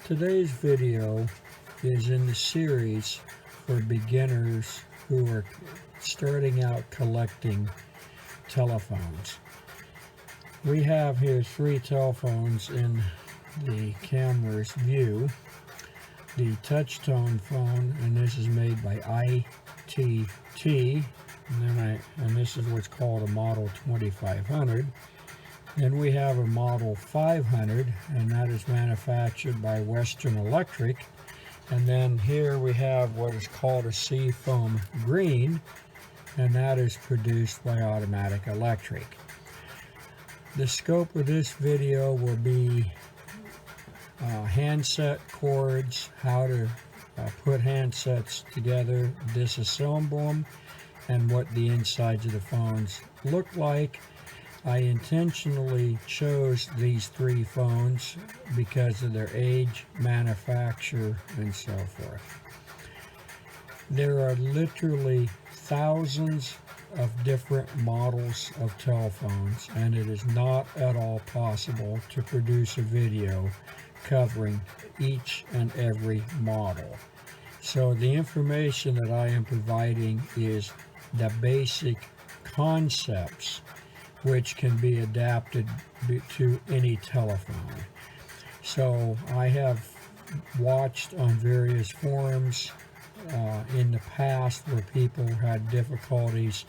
Today's video is in the series for beginners who are starting out collecting telephones. We have here 3 telephones in the camera's view. The touch-tone phone, and this is made by ITT, and this is what's called a Model 2500. Then we have a Model 500, and that is manufactured by Western Electric. And then here we have what is called a Seafoam Green, and that is produced by Automatic Electric. The scope of this video will be handset cords, how to put handsets together, disassemble them, and what the insides of the phones look like. I intentionally chose these 3 phones because of their age, manufacture, and so forth. There are literally thousands of different models of telephones, and it is not at all possible to produce a video covering each and every model. So the information that I am providing is the basic concepts which can be adapted to any telephone. So I have watched on various forums in the past where people had difficulties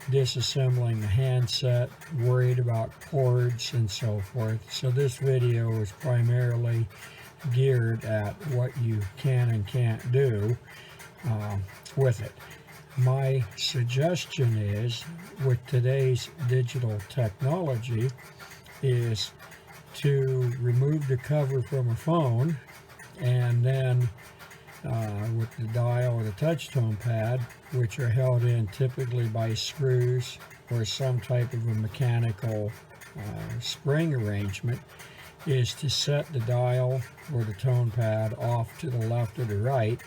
disassembling the handset, worried about cords and so forth. So this video is primarily geared at what you can and can't do with it. My suggestion is, with today's digital technology, is to remove the cover from a phone, and then with the dial or the touch-tone pad, which are held in typically by screws or some type of a mechanical spring arrangement, is to set the dial or the tone pad off to the left or the right,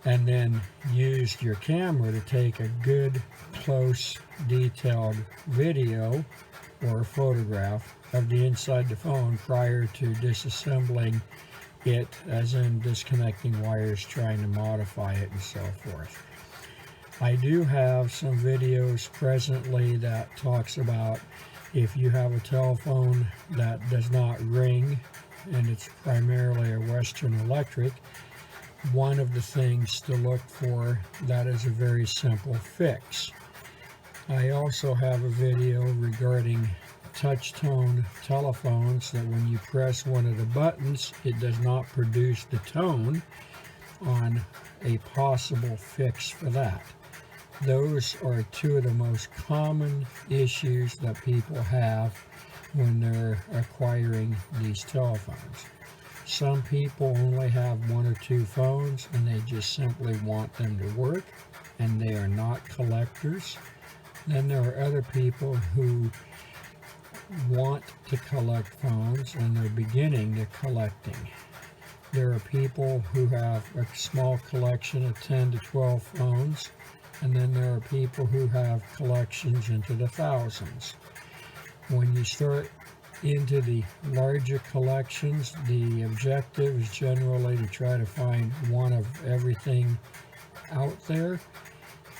and then use your camera to take a good, close, detailed video or photograph of the inside the phone prior to disassembling it, as in disconnecting wires, trying to modify it, and so forth. I do have some videos presently that talks about if you have a telephone that does not ring, and it's primarily a Western Electric, one of the things to look for that is a very simple fix. I also have a video regarding touch-tone telephones that when you press one of the buttons, it does not produce the tone, on a possible fix for that. Those are 2 of the most common issues that people have when they're acquiring these telephones. Some people only have 1 or 2 phones and they just simply want them to work, and they are not collectors. Then there are other people who want to collect phones and they're beginning to collecting. There are people who have a small collection of 10 to 12 phones, and then there are people who have collections into the thousands. When you start into the larger collections, the objective is generally to try to find one of everything out there.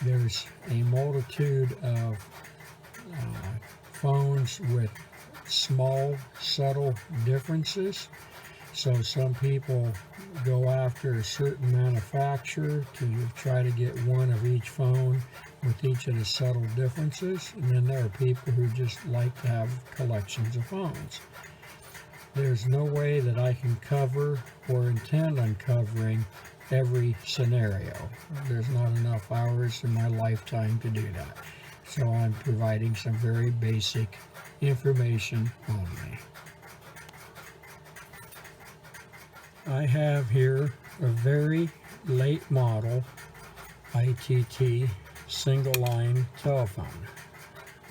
There's a multitude of phones with small, subtle differences. So some people go after a certain manufacturer to try to get one of each phone with each of the subtle differences, and then there are people who just like to have collections of phones. There's no way that I can cover or intend on covering every scenario. There's not enough hours in my lifetime to do that. So I'm providing some very basic information only. I have here a very late model ITT single line telephone.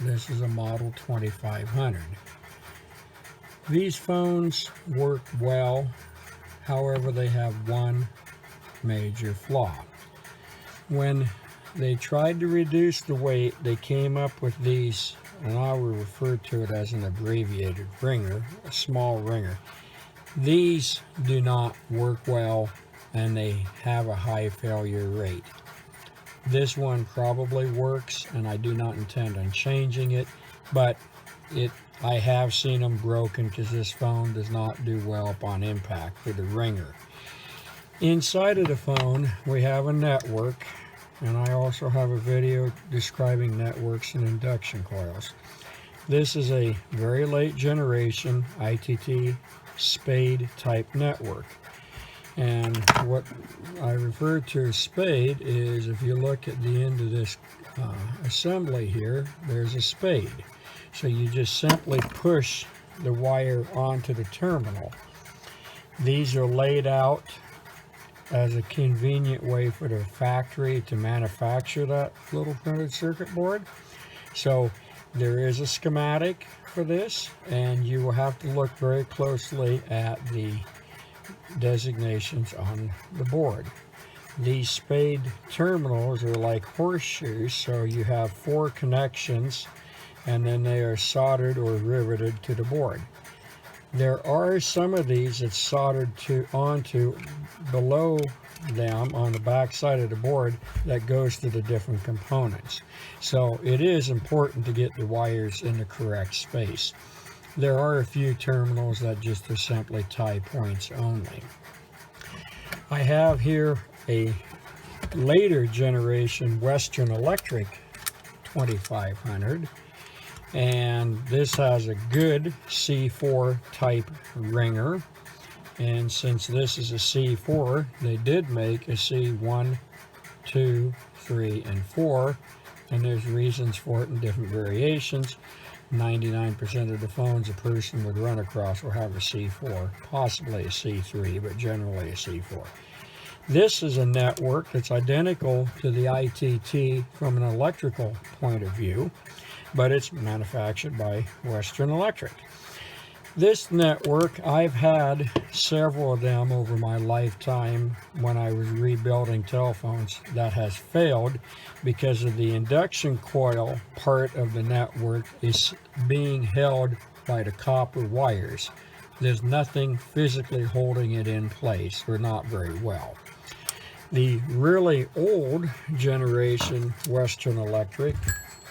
This is a Model 2500. These phones work well, however they have one major flaw. When they tried to reduce the weight, they came up with these, and I will refer to it as an abbreviated ringer, a small ringer. These do not work well and they have a high failure rate. This one probably works and I do not intend on changing it, but I have seen them broken because this phone does not do well upon impact with the ringer. Inside of the phone we have a network, and I also have a video describing networks and induction coils. This is a very late generation ITT spade type network. And what I refer to as spade is, if you look at the end of this assembly here, there's a spade. So you just simply push the wire onto the terminal. These are laid out as a convenient way for the factory to manufacture that little printed circuit board. So there is a schematic for this, and you will have to look very closely at the designations on the board. These spade terminals are like horseshoes, so you have 4 connections and then they are soldered or riveted to the board. There are some of these that's soldered onto below them on the back side of the board that goes to the different components. So it is important to get the wires in the correct space. There are a few terminals that just are simply tie points only. I have here a later generation Western Electric 2500, and this has a good C4 type ringer, and since this is a C4, they did make a C1, 2, 3, and 4, and there's reasons for it in different variations. 99% of the phones a person would run across will have a C4, possibly a C3, but generally a C4. This is a network that's identical to the ITT from an electrical point of view, but it's manufactured by Western Electric. This network, I've had several of them over my lifetime when I was rebuilding telephones, that has failed because of the induction coil part of the network is being held by the copper wires. There's nothing physically holding it in place, or not very well. The really old generation Western Electric,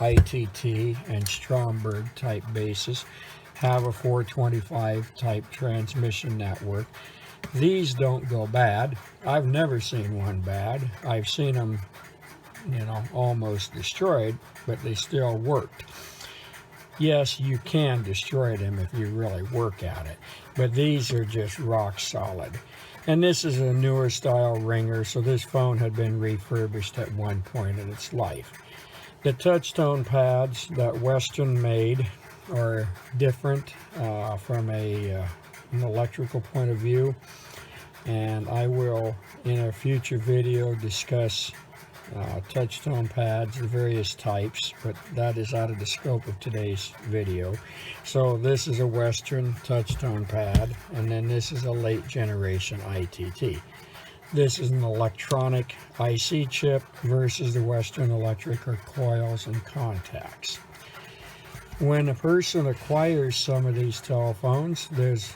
ITT, and Stromberg type bases have a 425 type transmission network. These don't go bad. I've never seen one bad. I've seen them, almost destroyed, but they still worked. Yes, you can destroy them if you really work at it, but these are just rock solid. And this is a newer style ringer, so this phone had been refurbished at one point in its life. The touchtone pads that Western made are different from an electrical point of view, and I will in a future video discuss touchtone pads, the various types, but that is out of the scope of today's video. So this is a Western touchtone pad, and then this is a late generation ITT. This is an electronic IC chip versus the Western Electric or coils and contacts. When a person acquires some of these telephones, there's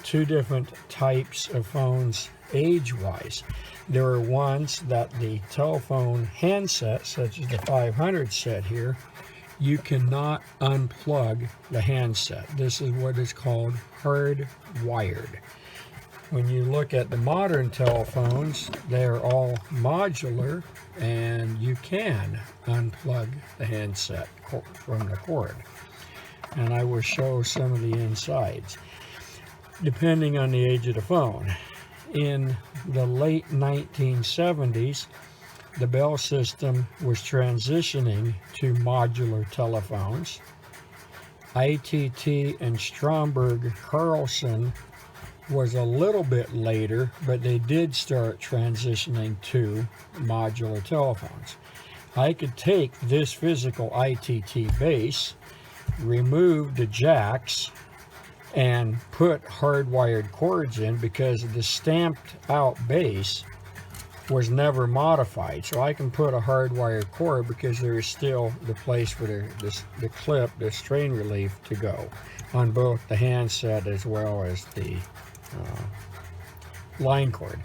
2 different types of phones age-wise. There are ones that the telephone handset, such as the 500 set here, you cannot unplug the handset. This is what is called hardwired. When you look at the modern telephones, they are all modular, and you can unplug the handset from the cord. And I will show some of the insides, depending on the age of the phone. In the late 1970s, the Bell system was transitioning to modular telephones. ITT and Stromberg Carlson was a little bit later, but they did start transitioning to modular telephones. I could take this physical ITT base, remove the jacks, and put hardwired cords in because the stamped out base was never modified. So I can put a hardwired cord because there is still the place for the clip, the strain relief to go on both the handset as well as the line cord.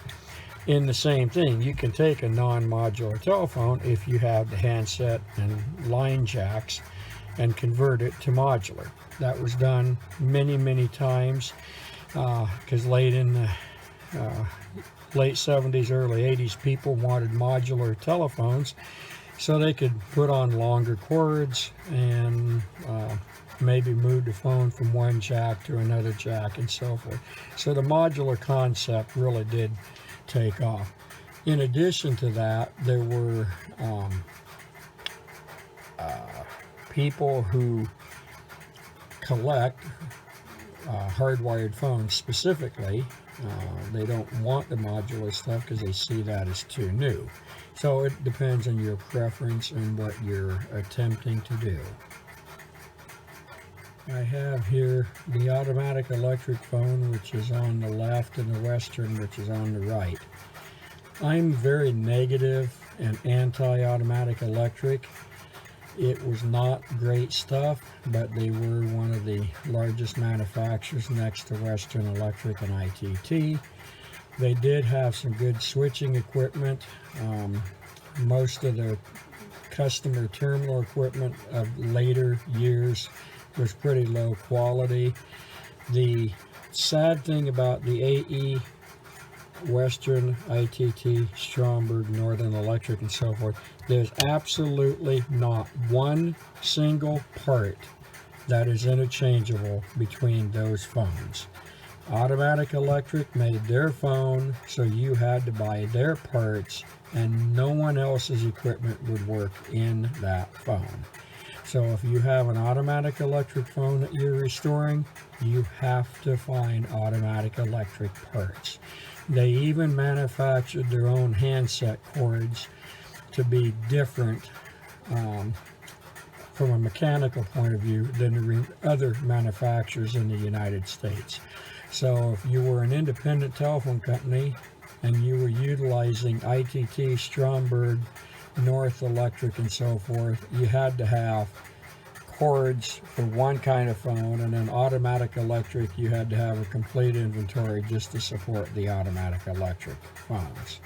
In the same thing, you can take a non-modular telephone if you have the handset and line jacks and convert it to modular. That was done many times because late in the late 70s, early 80s, people wanted modular telephones so they could put on longer cords and maybe move the phone from one jack to another jack and so forth. So the modular concept really did take off. In addition to that, there were people who collect hardwired phones specifically. They don't want the modular stuff because they see that as too new. So it depends on your preference and what you're attempting to do. I have here the automatic electric phone, which is on the left, and the Western, which is on the right. I'm very negative and anti-automatic electric. It was not great stuff, but they were one of the largest manufacturers next to Western Electric and ITT. They did have some good switching equipment. Most of the customer terminal equipment of later years was pretty low quality. The sad thing about the AE, Western, ITT, Stromberg, Northern Electric, and so forth, there's absolutely not one single part that is interchangeable between those phones. Automatic Electric made their phone so you had to buy their parts, and no one else's equipment would work in that phone. So if you have an automatic electric phone that you're restoring, you have to find automatic electric parts. They even manufactured their own handset cords to be different from a mechanical point of view than the other manufacturers in the United States. So if you were an independent telephone company and you were utilizing ITT, Stromberg, North Electric, and so forth, you had to have cords for one kind of phone, and then automatic electric, you had to have a complete inventory just to support the automatic electric phones.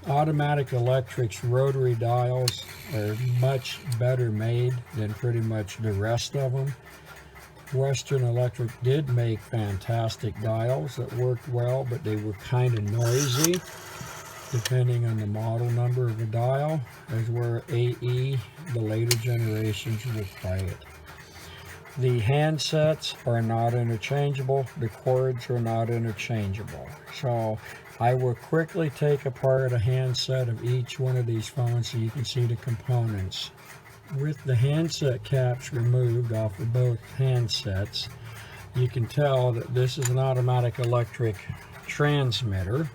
Automatic Electric's rotary dials are much better made than pretty much the rest of them. Western Electric did make fantastic dials that worked well, but they were kind of noisy depending on the model number of the dial, as were AE, the later generations will quiet. The handsets are not interchangeable, the cords are not interchangeable. So I will quickly take apart a handset of each one of these phones so you can see the components. With the handset caps removed off of both handsets, you can tell that this is an automatic electric transmitter.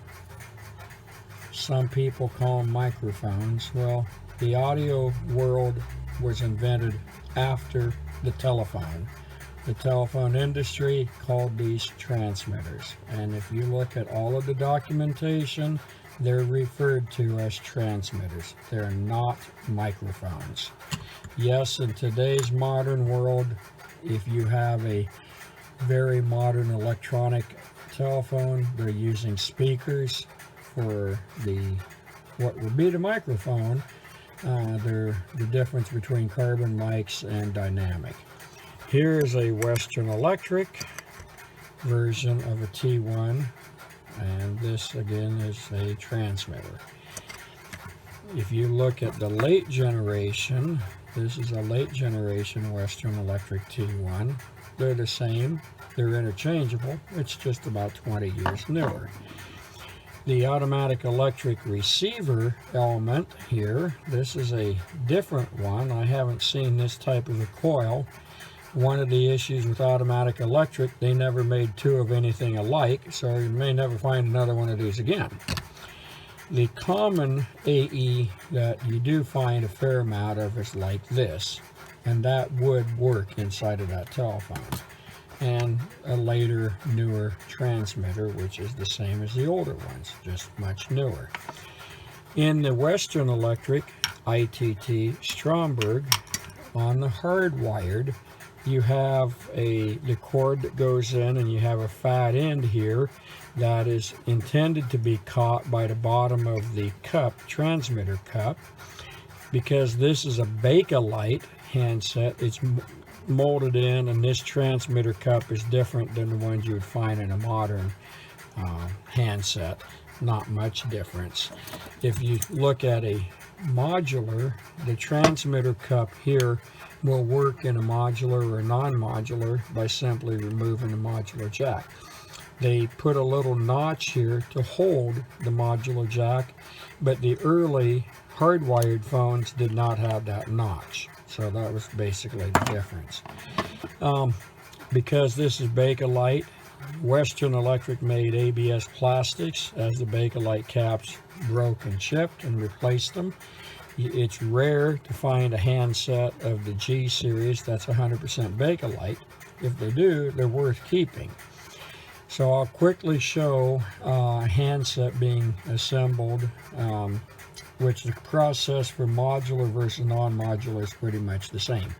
Some people call them microphones. Well, the audio world was invented after the telephone. The telephone industry called these transmitters. And if you look at all of the documentation, they're referred to as transmitters. They're not microphones. Yes, in today's modern world, if you have a very modern electronic telephone, they're using speakers for what would be the microphone. They're the difference between carbon mics and dynamic. Here is a Western Electric version of a T1, and this again is a transmitter. If you look at the late generation, this is a late generation Western Electric T1. They're the same, they're interchangeable, it's just about 20 years newer. The automatic electric receiver element here, this is a different one. I haven't seen this type of a coil. One of the issues with automatic electric, they never made two of anything alike, so you may never find another one of these again. The common AE that you do find a fair amount of is like this, and that would work inside of that telephone. And a later, newer transmitter, which is the same as the older ones, just much newer. In the Western Electric, ITT, Stromberg, on the hardwired, you have the cord that goes in, and you have a fat end here that is intended to be caught by the bottom of the cup, transmitter cup. Because this is a Bakelite handset, it's molded in, and this transmitter cup is different than the ones you would find in a modern handset. Not much difference. If you look at a modular, the transmitter cup here will work in a modular or non-modular by simply removing the modular jack. They put a little notch here to hold the modular jack, but the early hardwired phones did not have that notch. So that was basically the difference. Because this is Bakelite, Western Electric made ABS plastics as the Bakelite caps broke and chipped and replaced them. It's rare to find a handset of the G series that's 100% Bakelite. If they do, they're worth keeping. So I'll quickly show a handset being assembled, which the process for modular versus non-modular is pretty much the same.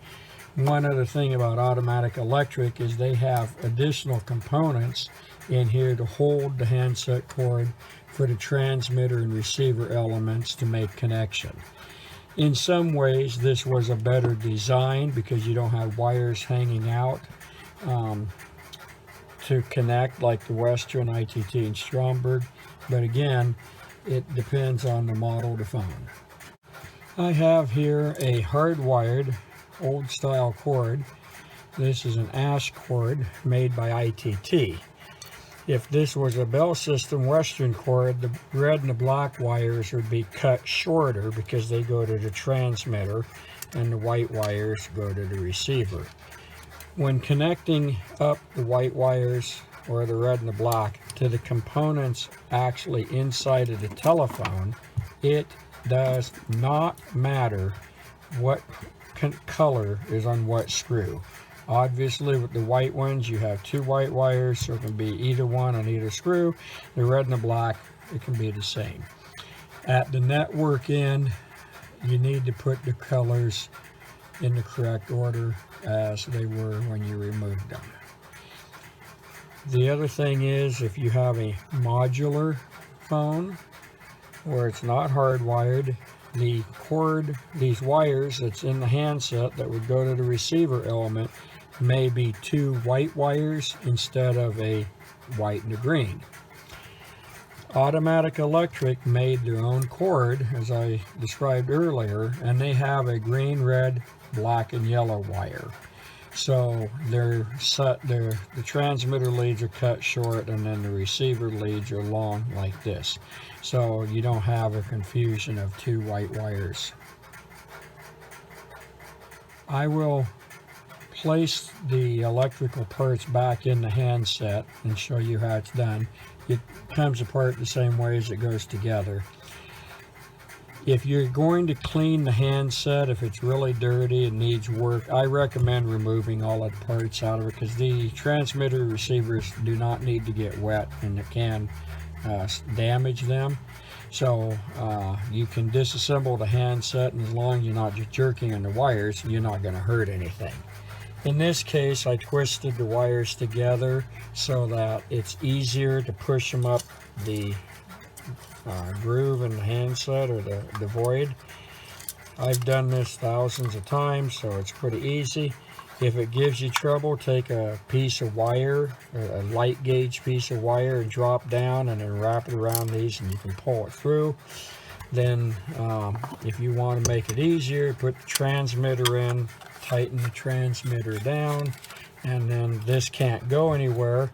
One other thing about Automatic Electric is they have additional components in here to hold the handset cord for the transmitter and receiver elements to make connection. In some ways, this was a better design because you don't have wires hanging out to connect like the Western, ITT, and Stromberg. But again, it depends on the model of the phone. I have here a hardwired old style cord. This is an ash cord made by ITT. If this was a Bell System Western cord, the red and the black wires would be cut shorter because they go to the transmitter and the white wires go to the receiver. When connecting up the white wires, or the red and the black, to the components actually inside of the telephone, it does not matter what color is on what screw. Obviously, with the white ones, you have two white wires, so it can be either one on either screw. The red and the black, it can be the same. At the network end, you need to put the colors in the correct order as they were when you removed them. The other thing is, if you have a modular phone where it's not hardwired, the cord, these wires that's in the handset that would go to the receiver element, may be two white wires instead of a white and a green. Automatic Electric made their own cord, as I described earlier, and they have a green, red, black, and yellow wire. So the transmitter leads are cut short, and then the receiver leads are long like this. So you don't have a confusion of two white wires. I will place the electrical parts back in the handset and show you how it's done. It comes apart the same way as it goes together. If you're going to clean the handset, if it's really dirty and needs work, I recommend removing all the parts out of it, because the transmitter receivers do not need to get wet and it can damage them. So you can disassemble the handset, and as long as you're not just jerking on the wires, you're not going to hurt anything. In this case, I twisted the wires together so that it's easier to push them up the groove in the handset, or the void. I've done this thousands of times, so it's pretty easy. If it gives you trouble, take a piece of wire, a light gauge piece of wire, and drop down and then wrap it around these, and you can pull it through. Then if you want to make it easier, put the transmitter in, tighten the transmitter down, and then this can't go anywhere.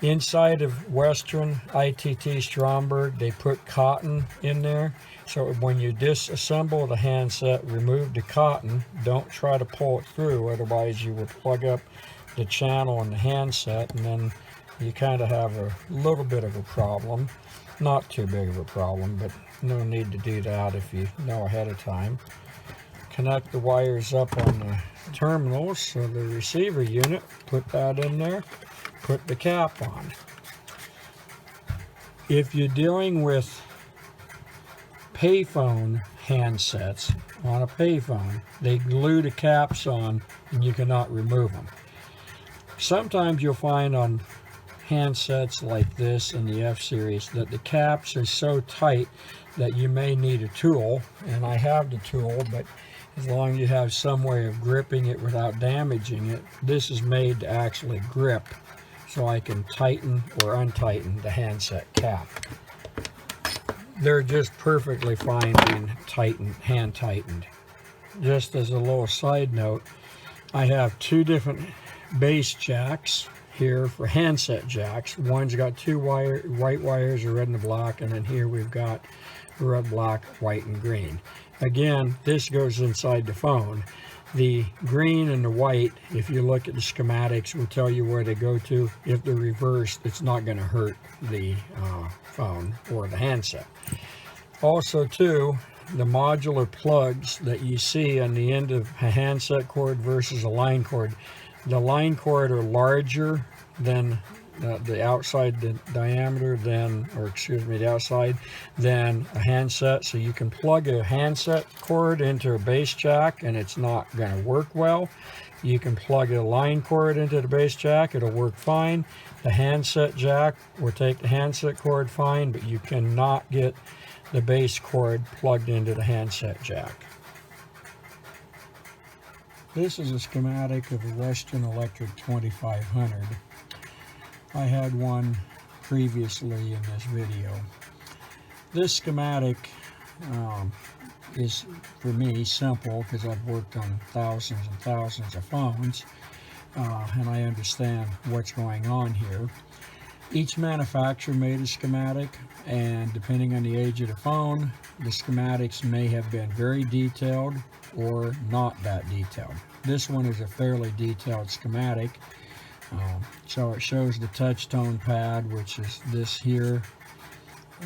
Inside of Western, ITT, Stromberg, they put cotton in there. So when you disassemble the handset, remove the cotton. Don't try to pull it through, otherwise you will plug up the channel in the handset, and then you kind of have a little bit of a problem. Not too big of a problem, but no need to do that if you know ahead of time. Connect the wires up on the terminals, so the receiver unit, put that in there, put the cap on. If you're dealing with payphone handsets on a payphone. They glue the caps on and you cannot remove them. Sometimes you'll find on handsets like this in the F-Series that the caps are so tight that you may need a tool, and I have the tool, but as long as you have some way of gripping it without damaging it, this is made to actually grip, so I can tighten or untighten the handset cap. They're just perfectly fine being tightened, hand tightened. Just as a little side note, I have two different base jacks here for handset jacks. One's got two white wires, a red and a black, and then here we've got red, black, white, and green. Again, this goes inside the phone. The green and the white, if you look at the schematics, will tell you where they go to. If they're reversed, it's not going to hurt the phone or the handset. Also, too, the modular plugs that you see on the end of a handset cord versus a line cord. The line cord are larger than the outside diameter the outside than a handset, so you can plug a handset cord into a base jack and it's not going to work well. You can plug a line cord into the base jack, it'll work fine. The handset jack will take the handset cord fine, but you cannot get the base cord plugged into the handset jack. This is a schematic of a Western Electric 2500. I had one previously in this video. This schematic is, for me, simple because I've worked on thousands and thousands of phones, and I understand what's going on here. Each manufacturer made a schematic, and depending on the age of the phone, the schematics may have been very detailed or not that detailed. This one is a fairly detailed schematic. So it shows the touch tone pad, which is this here.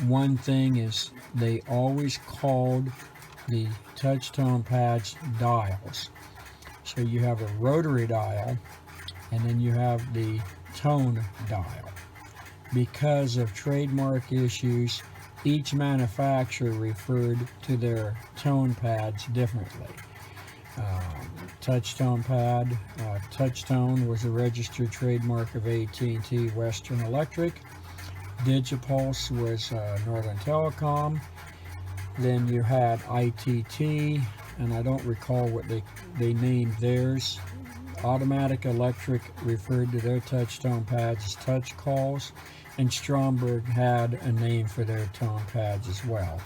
One thing is they always called the touch tone pads dials. So you have a rotary dial and then you have the tone dial. Because of trademark issues, each manufacturer referred to their tone pads differently. Touchtone pad, Touchtone was a registered trademark of AT&T Western Electric. Digipulse was Northern Telecom. Then you had ITT, and I don't recall what they named theirs. Automatic Electric referred to their touchtone pads as touch calls, and Stromberg had a name for their tone pads as well.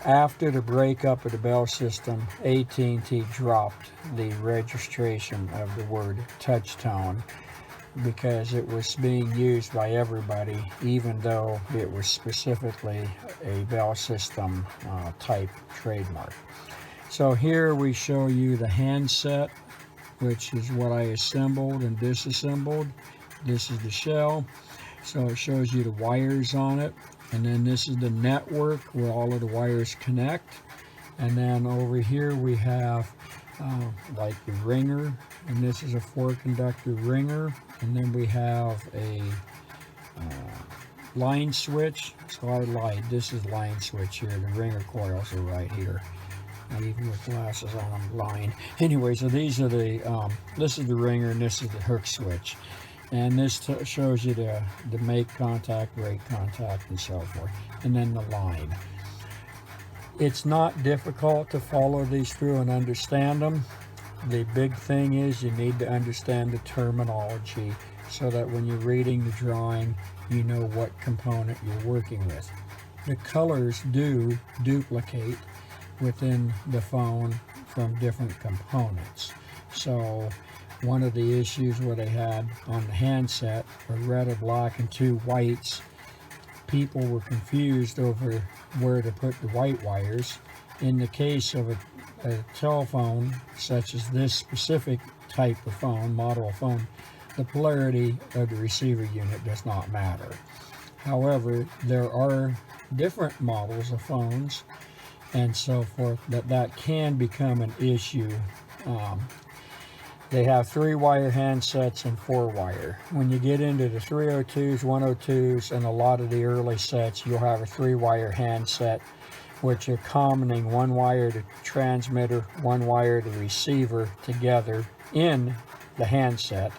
After the breakup of the Bell system, AT&T dropped the registration of the word touchtone because it was being used by everybody, even though it was specifically a Bell system type trademark. So here we show you the handset, which is what I assembled and disassembled. This is the shell. So it shows you the wires on it. And then this is the network where all of the wires connect. And then over here we have like the ringer, and this is a 4-conductor ringer. And then we have a line switch. So I lied, this is line switch here. The ringer coils are right here. Even with glasses on, I'm blind. Anyway, so these are the, this is the ringer and this is the hook switch. And this shows you the make contact, break contact, and so forth. And then the line. It's not difficult to follow these through and understand them. The big thing is you need to understand the terminology so that when you're reading the drawing, you know what component you're working with. The colors do duplicate within the phone from different components. So one of the issues where they had on the handset a red, a black, and 2 whites, people were confused over where to put the white wires. In the case of a telephone, such as this specific type of phone, model of phone, the polarity of the receiver unit does not matter. However, there are different models of phones and so forth that can become an issue. They have 3-wire handsets and 4-wire. When you get into the 302s, 102s, and a lot of the early sets, you'll have a 3-wire handset which are combining one wire to transmitter, one wire to receiver together in the handset.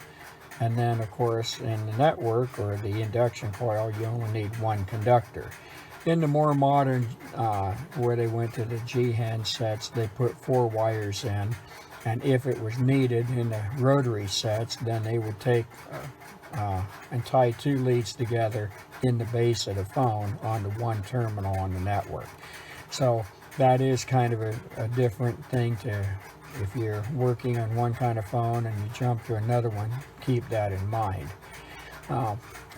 And then, of course, in the network or the induction coil, you only need one conductor. In the more modern, where they went to the G handsets, they put 4 wires in. And if it was needed in the rotary sets, then they would take and tie 2 leads together in the base of the phone onto one terminal on the network. So that is kind of a different thing to, if you're working on one kind of phone and you jump to another one, keep that in mind.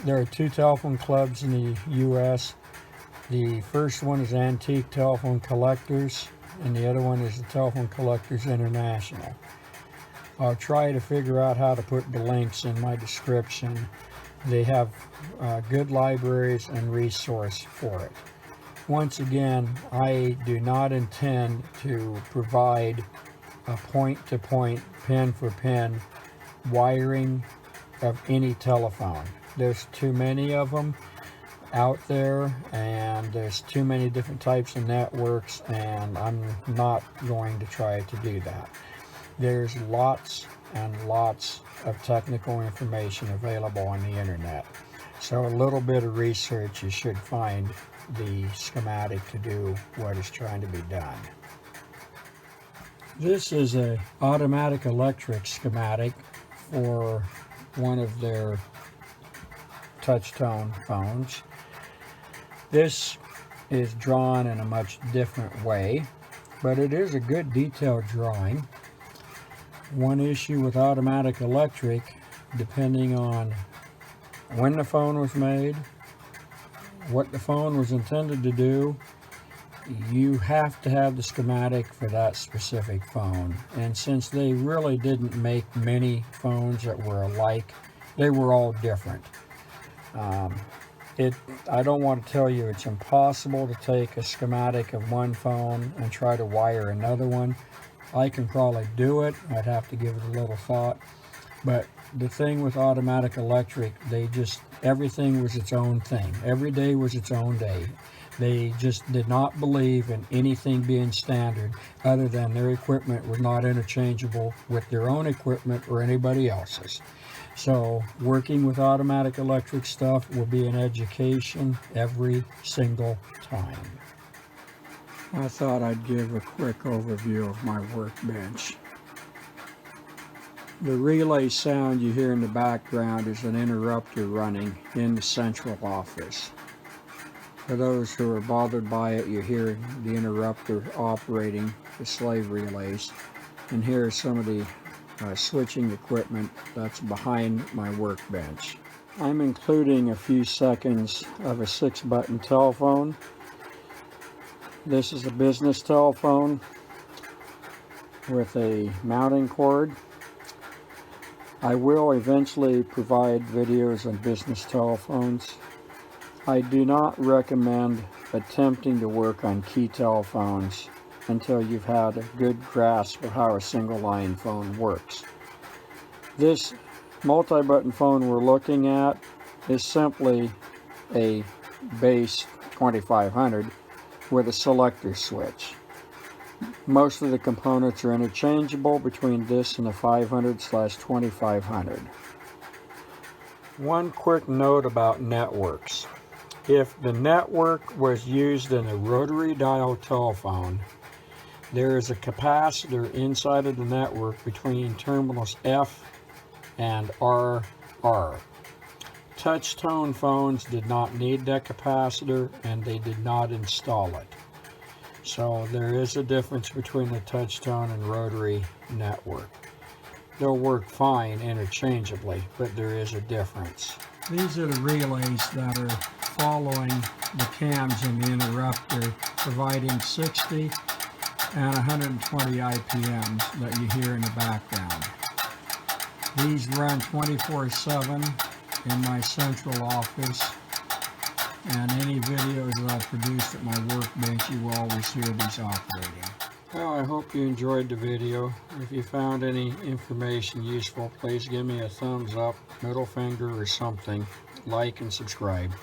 There are 2 telephone clubs in the U.S. The first one is Antique Telephone Collectors, and the other one is the Telephone Collectors International. I'll try to figure out how to put the links in my description. They have good libraries and resource for it. Once again, I do not intend to provide a point-to-point, pin-for-pin wiring of any telephone. There's too many of them out there, and there's too many different types of networks, and I'm not going to try to do that. There's lots and lots of technical information available on the internet. So a little bit of research, you should find the schematic to do what is trying to be done. This is an automatic electric schematic for one of their touch-tone phones. This is drawn in a much different way, but it is a good detailed drawing. One issue with automatic electric, depending on when the phone was made, what the phone was intended to do, you have to have the schematic for that specific phone. And since they really didn't make many phones that were alike, they were all different. I don't want to tell you it's impossible to take a schematic of one phone and try to wire another one. I can probably do it. I'd have to give it a little thought. But the thing with automatic electric, everything was its own thing. Every day was its own day. They just did not believe in anything being standard other than their equipment was not interchangeable with their own equipment or anybody else's. So working with automatic electric stuff will be an education every single time. I thought I'd give a quick overview of my workbench. The relay sound you hear in the background is an interrupter running in the central office. For those who are bothered by it, you hear the interrupter operating the slave relays. And here is some of the switching equipment that's behind my workbench. I'm including a few seconds of a 6-button telephone. This is a business telephone with a mounting cord. I will eventually provide videos on business telephones. I do not recommend attempting to work on key telephones until you've had a good grasp of how a single line phone works. This multi-button phone we're looking at is simply a base 2500 with a selector switch. Most of the components are interchangeable between this and the 500/2500. One quick note about networks. If the network was used in a rotary dial telephone, there is a capacitor inside of the network between terminals F and RR. Touch-tone phones did not need that capacitor, and they did not install it. So there is a difference between the touch-tone and rotary network. They'll work fine interchangeably, but there is a difference. These are the relays that are following the cams in the interrupter, providing 60 and 120 IPMs that you hear in the background. These run 24/7 in my central office, and any videos that I produce at my workbench, you will always hear these operating. Well, I hope you enjoyed the video. If you found any information useful, please give me a thumbs up, middle finger, or something. Like and subscribe.